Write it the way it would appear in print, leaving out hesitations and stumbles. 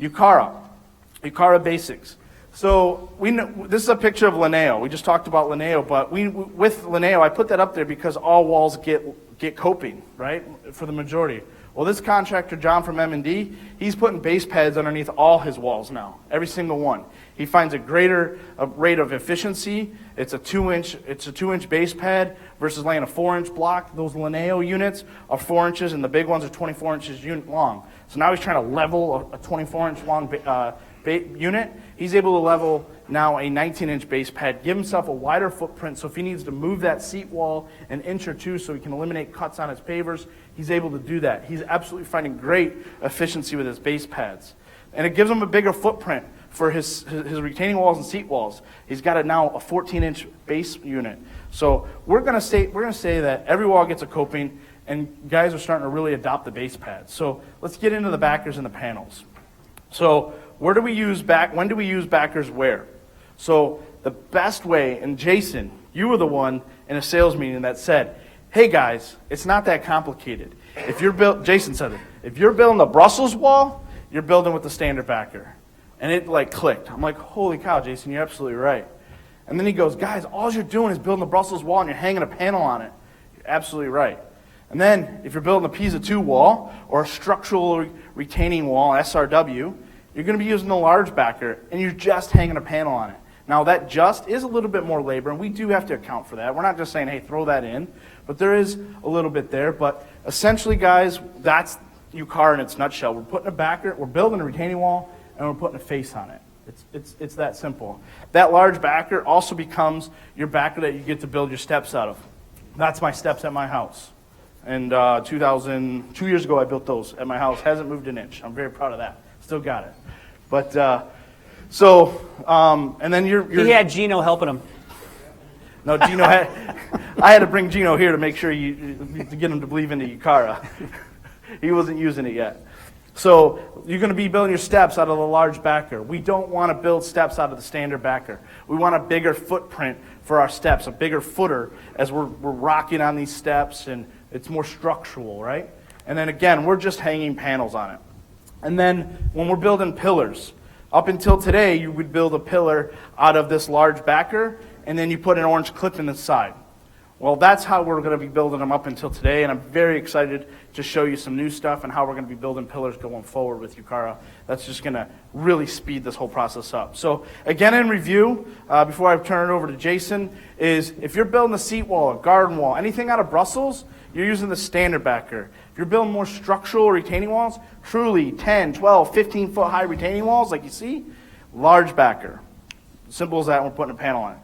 𝐦𝐨 Basics. So this is a picture of 𝐸. We just talked about 𝐸, but with 𝐸, I put that up there because all walls get coping, right, for the majority. Well, this contractor, John from M&D, he's putting base pads underneath all his walls now, every single one. He finds a greater rate of efficiency. It's a 2-inch base pad versus laying a 4-inch block. Those 𝐸 units are 4 inches, and the big ones are 24 inches long. So now he's trying to level a 24-inch long unit. He's able to level now a 19-inch base pad, give himself a wider footprint, so if he needs to move that seat wall an inch or two so he can eliminate cuts on his pavers, he's able to do that. He's absolutely finding great efficiency with his base pads. And it gives him a bigger footprint for his retaining walls and seat walls. He's got now a 14-inch base unit. So we're gonna say that every wall gets a coping, and guys are starting to really adopt the base pads. So let's get into the backers and the panels. So when do we use backers where? So the best way, and Jason, you were the one in a sales meeting that said, hey guys, it's not that complicated. Jason said it, if you're building the Brussels wall, you're building with the standard backer. And it like clicked. I'm like, holy cow, Jason, you're absolutely right. And then he goes, guys, all you're doing is building the Brussels wall and you're hanging a panel on it. You're absolutely right. And then if you're building a Pisa 2 wall or a structural retaining wall, SRW, you're going to be using the large backer and you're just hanging a panel on it. Now that just is a little bit more labor, and we do have to account for that. We're not just saying, hey, throw that in, but there is a little bit there. But essentially, guys, that's Ucara in its nutshell. We're putting a backer, we're building a retaining wall, and we're putting a face on it. It's that simple. That large backer also becomes your backer that you get to build your steps out of. That's my steps at my house. And 2 years ago, I built those at my house. Hasn't moved an inch. I'm very proud of that. Still got it. But and then he had Gino helping him. No, Gino I had to bring Gino here to make sure to get him to believe in the Ucara. He wasn't using it yet. So you're going to be building your steps out of the large backer. We don't want to build steps out of the standard backer. We want a bigger footprint for our steps, a bigger footer as we're rocking on these steps, and it's more structural, right? And then again, we're just hanging panels on it. And then when we're building pillars, up until today, you would build a pillar out of this large backer, and then you put an orange clip in the side. Well, that's how we're going to be building them up until today, and I'm very excited to show you some new stuff and how we're going to be building pillars going forward with Ucara. That's just going to really speed this whole process up. So again, in review, before I turn it over to Jason, is if you're building a seat wall, a garden wall, anything out of Brussels, you're using the standard backer. If you're building more structural retaining walls, truly 10, 12, 15-foot high retaining walls like you see, large backer. Simple as that, we're putting a panel on it.